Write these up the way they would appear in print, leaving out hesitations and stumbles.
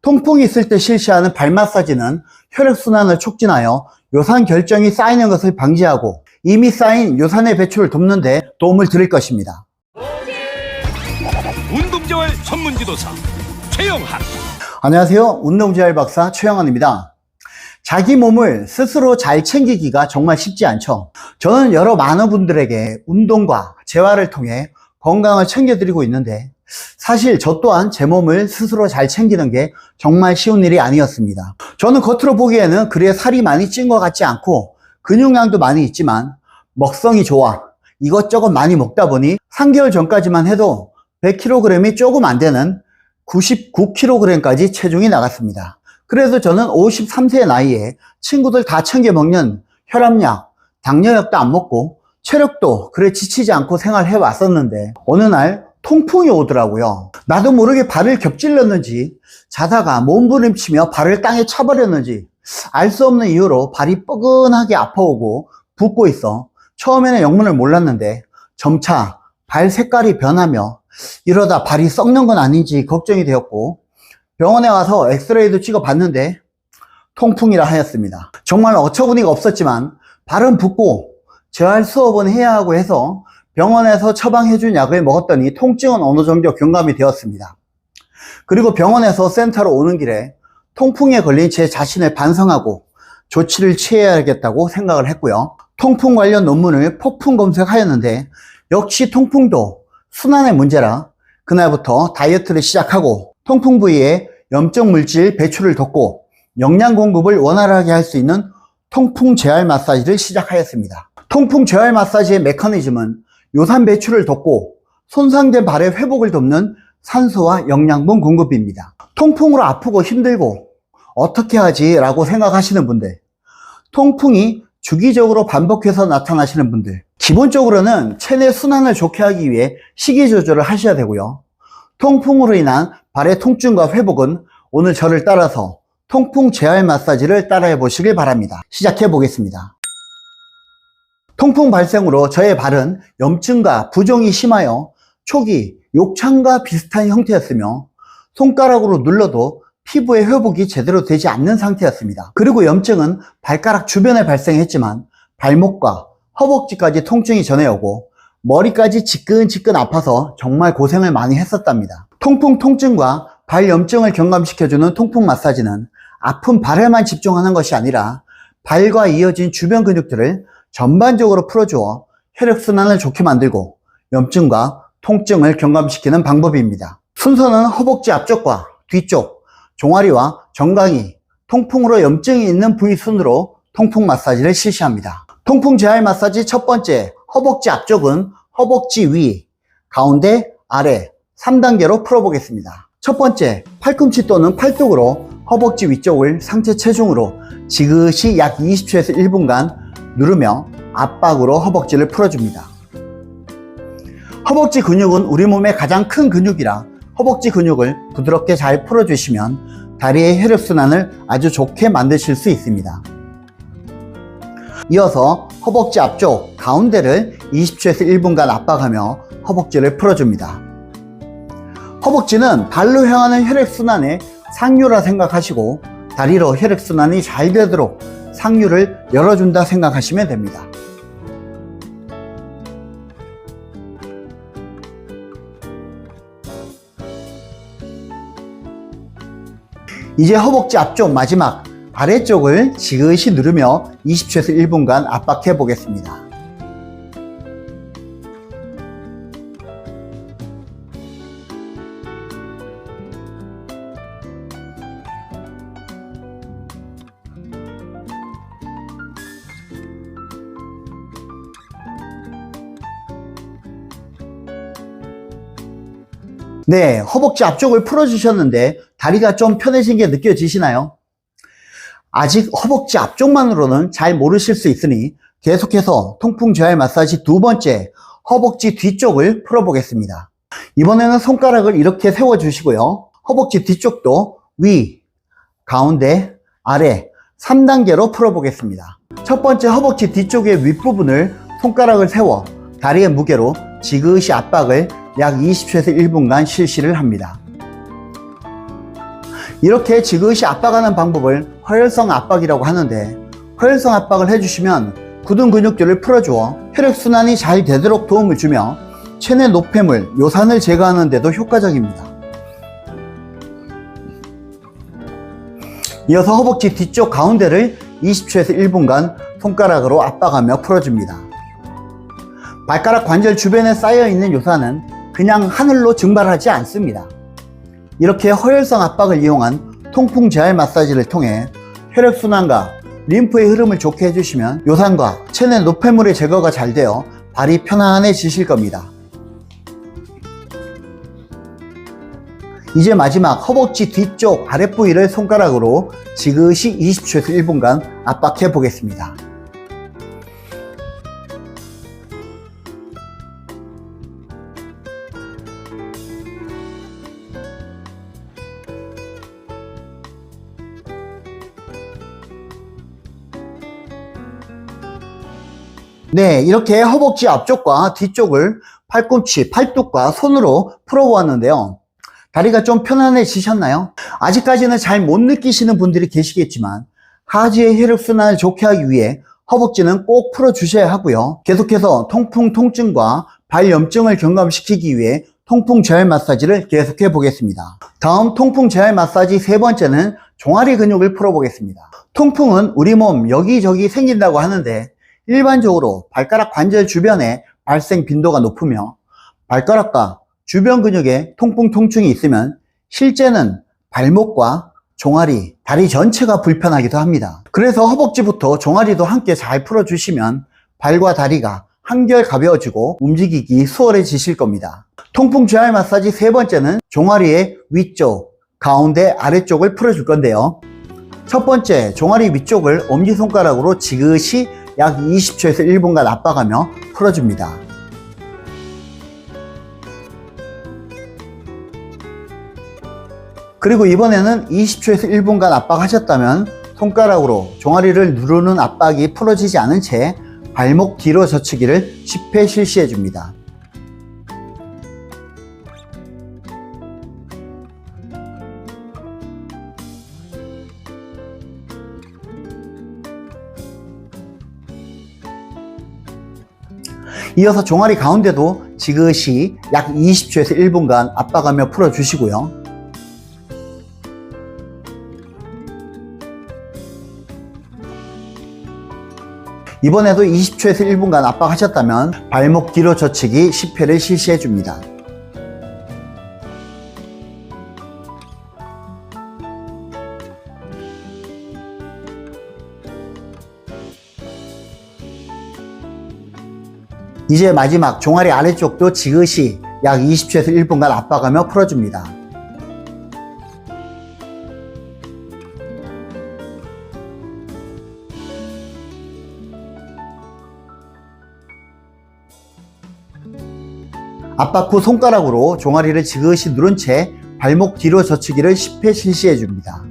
통풍이 있을 때 실시하는 발 마사지는 혈액순환을 촉진하여 요산 결정이 쌓이는 것을 방지하고 이미 쌓인 요산의 배출을 돕는 데 도움을 드릴 것입니다. 운동재활 전문지도사 최영한. 안녕하세요. 운동재활 박사 최영한입니다. 자기 몸을 스스로 잘 챙기기가 정말 쉽지 않죠. 저는 여러 많은 분들에게 운동과 재활을 통해 건강을 챙겨드리고 있는데 사실 저 또한 제 몸을 스스로 잘 챙기는 게 정말 쉬운 일이 아니었습니다. 저는 겉으로 보기에는 그리 살이 많이 찐 것 같지 않고 근육량도 많이 있지만 먹성이 좋아 이것저것 많이 먹다 보니 3개월 전까지만 해도 100kg이 조금 안 되는 99kg까지 체중이 나갔습니다. 그래서 저는 53세의 나이에 친구들 다 챙겨 먹는 혈압약, 당뇨약도 안 먹고 체력도 그래 지치지 않고 생활해 왔었는데 어느 날 통풍이 오더라고요. 나도 모르게 발을 겹질렀는지 자다가 몸부림치며 발을 땅에 차버렸는지 알 수 없는 이유로 발이 뻐근하게 아파오고 붓고 있어 처음에는 영문을 몰랐는데 점차 발 색깔이 변하며 이러다 발이 썩는 건 아닌지 걱정이 되었고 병원에 와서 엑스레이도 찍어 봤는데 통풍이라 하였습니다. 정말 어처구니가 없었지만 발은 붓고 재활 수업은 해야 하고 해서 병원에서 처방해준 약을 먹었더니 통증은 어느 정도 경감이 되었습니다. 그리고 병원에서 센터로 오는 길에 통풍에 걸린 제 자신을 반성하고 조치를 취해야겠다고 생각을 했고요. 통풍 관련 논문을 폭풍 검색하였는데 역시 통풍도 순환의 문제라 그날부터 다이어트를 시작하고 통풍 부위에 염증 물질 배출을 돕고 영양 공급을 원활하게 할 수 있는 통풍 재활 마사지를 시작하였습니다. 통풍 재활 마사지의 메커니즘은 요산 배출을 돕고 손상된 발의 회복을 돕는 산소와 영양분 공급입니다. 통풍으로 아프고 힘들고 어떻게 하지? 라고 생각하시는 분들, 통풍이 주기적으로 반복해서 나타나시는 분들, 기본적으로는 체내 순환을 좋게 하기 위해 식이 조절을 하셔야 되고요. 통풍으로 인한 발의 통증과 회복은 오늘 저를 따라서 통풍 재활 마사지를 따라해 보시길 바랍니다. 시작해 보겠습니다. 통풍 발생으로 저의 발은 염증과 부종이 심하여 초기 욕창과 비슷한 형태였으며 손가락으로 눌러도 피부의 회복이 제대로 되지 않는 상태였습니다. 그리고 염증은 발가락 주변에 발생했지만 발목과 허벅지까지 통증이 전해오고 머리까지 지끈지끈 아파서 정말 고생을 많이 했었답니다. 통증과 발 염증을 경감시켜주는 통풍 마사지는 아픈 발에만 집중하는 것이 아니라 발과 이어진 주변 근육들을 전반적으로 풀어주어 혈액순환을 좋게 만들고 염증과 통증을 경감시키는 방법입니다. 순서는 허벅지 앞쪽과 뒤쪽, 종아리와 정강이, 통풍으로 염증이 있는 부위 순으로 통풍 마사지를 실시합니다. 통풍 재활 마사지 첫 번째, 허벅지 앞쪽은 허벅지 위, 가운데, 아래 3단계로 풀어보겠습니다. 첫 번째, 팔꿈치 또는 팔뚝으로 허벅지 위쪽을 상체 체중으로 지그시 약 20초에서 1분간 누르며 압박으로 허벅지를 풀어줍니다. 허벅지 근육은 우리 몸의 가장 큰 근육이라 허벅지 근육을 부드럽게 잘 풀어주시면 다리의 혈액순환을 아주 좋게 만드실 수 있습니다. 이어서 허벅지 앞쪽 가운데를 20초에서 1분간 압박하며 허벅지를 풀어줍니다. 허벅지는 발로 향하는 혈액순환의 상류라 생각하시고 다리로 혈액순환이 잘 되도록 상류를 열어준다 생각하시면 됩니다. 이제 허벅지 앞쪽 마지막 아래쪽을 지그시 누르며 20초에서 1분간 압박해 보겠습니다. 네, 허벅지 앞쪽을 풀어주셨는데 다리가 좀 편해진 게 느껴지시나요? 아직 허벅지 앞쪽만으로는 잘 모르실 수 있으니 계속해서 통풍 재활 마사지 두 번째, 허벅지 뒤쪽을 풀어보겠습니다. 이번에는 손가락을 이렇게 세워주시고요. 허벅지 뒤쪽도 위, 가운데, 아래 3단계로 풀어보겠습니다. 첫 번째 허벅지 뒤쪽의 윗부분을 손가락을 세워 다리의 무게로 지그시 압박을 약 20초에서 1분간 실시를 합니다. 이렇게 지그시 압박하는 방법을 허혈성 압박이라고 하는데, 허혈성 압박을 해주시면 굳은 근육들을 풀어주어 혈액순환이 잘 되도록 도움을 주며 체내 노폐물, 요산을 제거하는 데도 효과적입니다. 이어서 허벅지 뒤쪽 가운데를 20초에서 1분간 손가락으로 압박하며 풀어줍니다. 발가락 관절 주변에 쌓여있는 요산은 그냥 하늘로 증발하지 않습니다. 이렇게 허혈성 압박을 이용한 통풍 재활 마사지를 통해 혈액순환과 림프의 흐름을 좋게 해주시면 요산과 체내 노폐물의 제거가 잘 되어 발이 편안해지실 겁니다. 이제 마지막 허벅지 뒤쪽 아랫부위를 손가락으로 지그시 20초에서 1분간 압박해 보겠습니다. 네, 이렇게 허벅지 앞쪽과 뒤쪽을 팔꿈치, 팔뚝과 손으로 풀어보았는데요. 다리가 좀 편안해지셨나요? 아직까지는 잘 못 느끼시는 분들이 계시겠지만 하지의 혈액순환을 좋게 하기 위해 허벅지는 꼭 풀어주셔야 하고요. 계속해서 통풍, 통증과 발염증을 경감시키기 위해 통풍 재활 마사지를 계속해 보겠습니다. 다음 통풍 재활 마사지 세 번째는 종아리 근육을 풀어보겠습니다. 통풍은 우리 몸 여기저기 생긴다고 하는데 일반적으로 발가락 관절 주변에 발생 빈도가 높으며 발가락과 주변 근육에 통풍 통증이 있으면 실제는 발목과 종아리, 다리 전체가 불편하기도 합니다. 그래서 허벅지부터 종아리도 함께 잘 풀어주시면 발과 다리가 한결 가벼워지고 움직이기 수월해지실 겁니다. 통풍 재활 마사지 세 번째는 종아리의 위쪽, 가운데, 아래쪽을 풀어줄 건데요. 첫 번째, 종아리 위쪽을 엄지손가락으로 지그시 약 20초에서 1분간 압박하며 풀어줍니다. 그리고 이번에는 20초에서 1분간 압박하셨다면 손가락으로 종아리를 누르는 압박이 풀어지지 않은 채 발목 뒤로 젖히기를 10회 실시해 줍니다. 이어서 종아리 가운데도 지그시 약 20초에서 1분간 압박하며 풀어주시고요. 이번에도 20초에서 1분간 압박하셨다면 발목 뒤로 젖히기 10회를 실시해 줍니다. 이제 마지막 종아리 아래쪽도 지그시 약 20초에서 1분간 압박하며 풀어줍니다. 압박 후 손가락으로 종아리를 지그시 누른 채 발목 뒤로 젖히기를 10회 실시해 줍니다.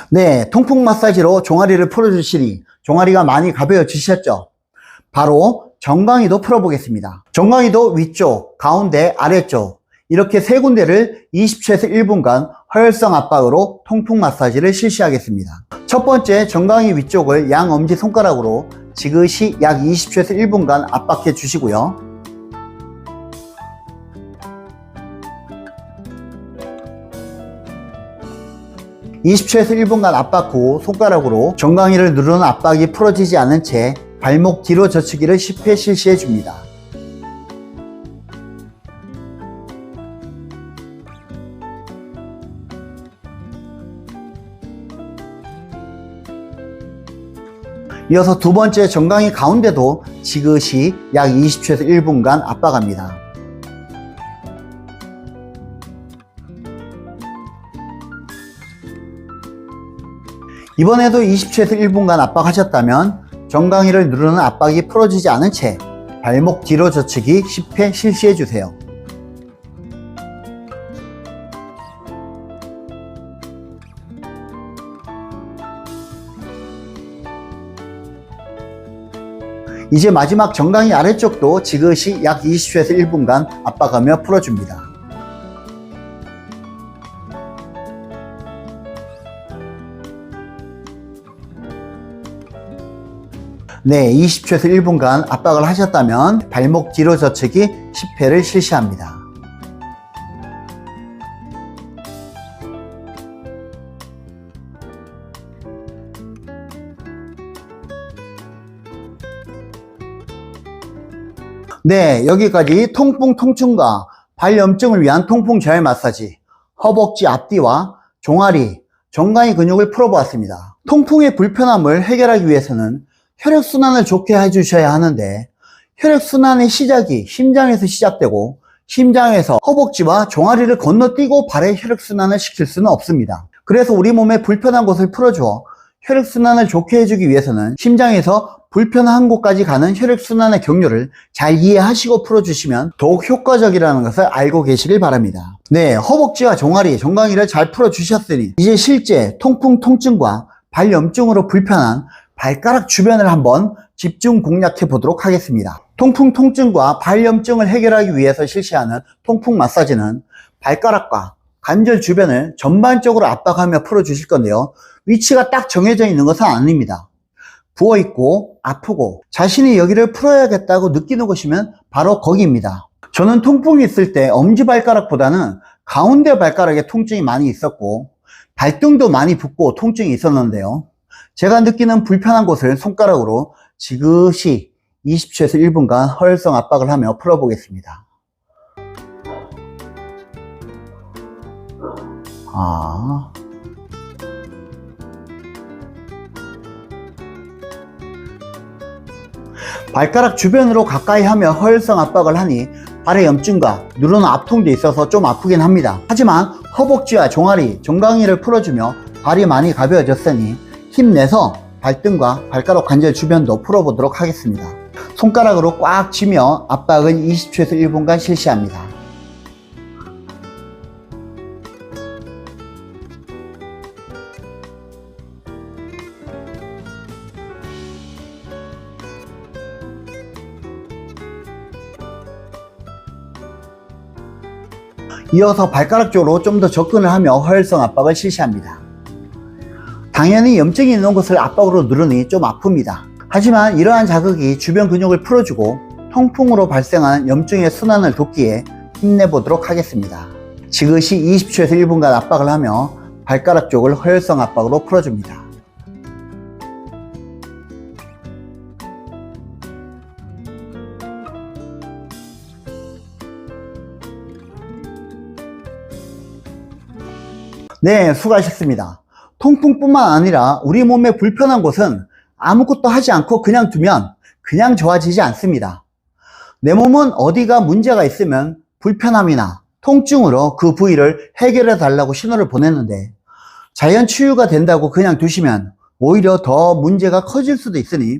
네, 통풍 마사지로 종아리를 풀어주시니 종아리가 많이 가벼워지셨죠? 바로 정강이도 풀어보겠습니다. 정강이도 위쪽, 가운데, 아래쪽 이렇게 세 군데를 20초에서 1분간 허혈성 압박으로 통풍 마사지를 실시하겠습니다. 첫 번째 정강이 위쪽을 양 엄지 손가락으로 지그시 약 20초에서 1분간 압박해 주시고요. (20초에서 1분간) 압박 후 손가락으로 정강이를 누르는 압박이 풀어지지 않은 채 발목 뒤로 젖히기를 10회 실시해 줍니다. 이어서 두 번째 정강이 가운데도 지그시 약 20초에서 1분간 압박합니다. 이번에도 20초에서 1분간 압박하셨다면 정강이를 누르는 압박이 풀어지지 않은 채 발목 뒤로 젖히기 10회 실시해 주세요. 이제 마지막 정강이 아래쪽도 지그시 약 20초에서 1분간 압박하며 풀어줍니다. 네, 20초에서 1분간 압박을 하셨다면 발목 뒤로 젖히기 10회를 실시합니다. 네, 여기까지 통풍 통증과 발염증을 위한 통풍 재활 마사지, 허벅지 앞뒤와 종아리, 정강이 근육을 풀어보았습니다. 통풍의 불편함을 해결하기 위해서는 혈액순환을 좋게 해주셔야 하는데, 혈액순환의 시작이 심장에서 시작되고 심장에서 허벅지와 종아리를 건너뛰고 발의 혈액순환을 시킬 수는 없습니다. 그래서 우리 몸의 불편한 곳을 풀어주어 혈액순환을 좋게 해주기 위해서는 심장에서 불편한 곳까지 가는 혈액순환의 경로를 잘 이해하시고 풀어주시면 더욱 효과적이라는 것을 알고 계시길 바랍니다. 네, 허벅지와 종아리, 정강이를 잘 풀어주셨으니 이제 실제 통풍 통증과 발염증으로 불편한 발가락 주변을 한번 집중 공략해 보도록 하겠습니다. 통풍 통증과 발염증을 해결하기 위해서 실시하는 통풍 마사지는 발가락과 관절 주변을 전반적으로 압박하며 풀어주실 건데요. 위치가 딱 정해져 있는 것은 아닙니다. 부어있고 아프고 자신이 여기를 풀어야겠다고 느끼는 곳이면 바로 거기입니다. 저는 통풍이 있을 때 엄지발가락보다는 가운데 발가락에 통증이 많이 있었고 발등도 많이 붓고 통증이 있었는데요. 제가 느끼는 불편한 곳을 손가락으로 지그시 20초에서 1분간 허혈성 압박을 하며 풀어보겠습니다. 발가락 주변으로 가까이 하며 허혈성 압박을 하니 발의 염증과 누르는 압통도 있어서 좀 아프긴 합니다. 하지만 허벅지와 종아리, 정강이를 풀어주며 발이 많이 가벼워졌으니 힘내서 발등과 발가락 관절 주변도 풀어보도록 하겠습니다. 손가락으로 꽉 쥐며 압박은 20초에서 1분간 실시합니다. 이어서 발가락 쪽으로 좀 더 접근을 하며 허혈성 압박을 실시합니다. 당연히 염증이 있는 곳을 압박으로 누르니 좀 아픕니다. 하지만 이러한 자극이 주변 근육을 풀어주고 통풍으로 발생하는 염증의 순환을 돕기에 힘내보도록 하겠습니다. 지그시 20초에서 1분간 압박을 하며 발가락 쪽을 허혈성 압박으로 풀어줍니다. 네, 수고하셨습니다. 통풍뿐만 아니라 우리 몸의 불편한 곳은 아무것도 하지 않고 그냥 두면 그냥 좋아지지 않습니다. 내 몸은 어디가 문제가 있으면 불편함이나 통증으로 그 부위를 해결해 달라고 신호를 보냈는데 자연 치유가 된다고 그냥 두시면 오히려 더 문제가 커질 수도 있으니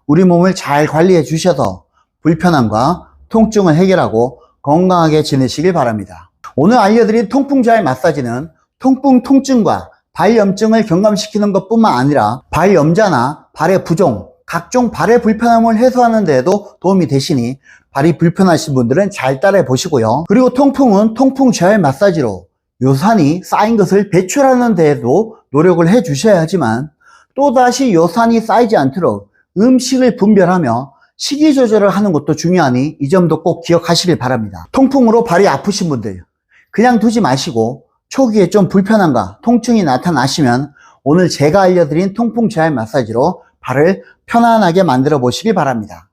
우리 몸을 잘 관리해 주셔서 불편함과 통증을 해결하고 건강하게 지내시길 바랍니다. 오늘 알려드린 통풍 재활 마사지는 통풍 통증과 발염증을 경감시키는 것뿐만 아니라 발염자나 발의 부종, 각종 발의 불편함을 해소하는 데에도 도움이 되시니 발이 불편하신 분들은 잘 따라해 보시고요. 그리고 통풍은 통풍 재활 마사지로 요산이 쌓인 것을 배출하는 데에도 노력을 해 주셔야 하지만 또다시 요산이 쌓이지 않도록 음식을 분별하며 식이 조절을 하는 것도 중요하니 이 점도 꼭 기억하시길 바랍니다. 통풍으로 발이 아프신 분들 그냥 두지 마시고 초기에 좀 불편함과 통증이 나타나시면 오늘 제가 알려드린 통풍 재활 마사지로 발을 편안하게 만들어 보시길 바랍니다.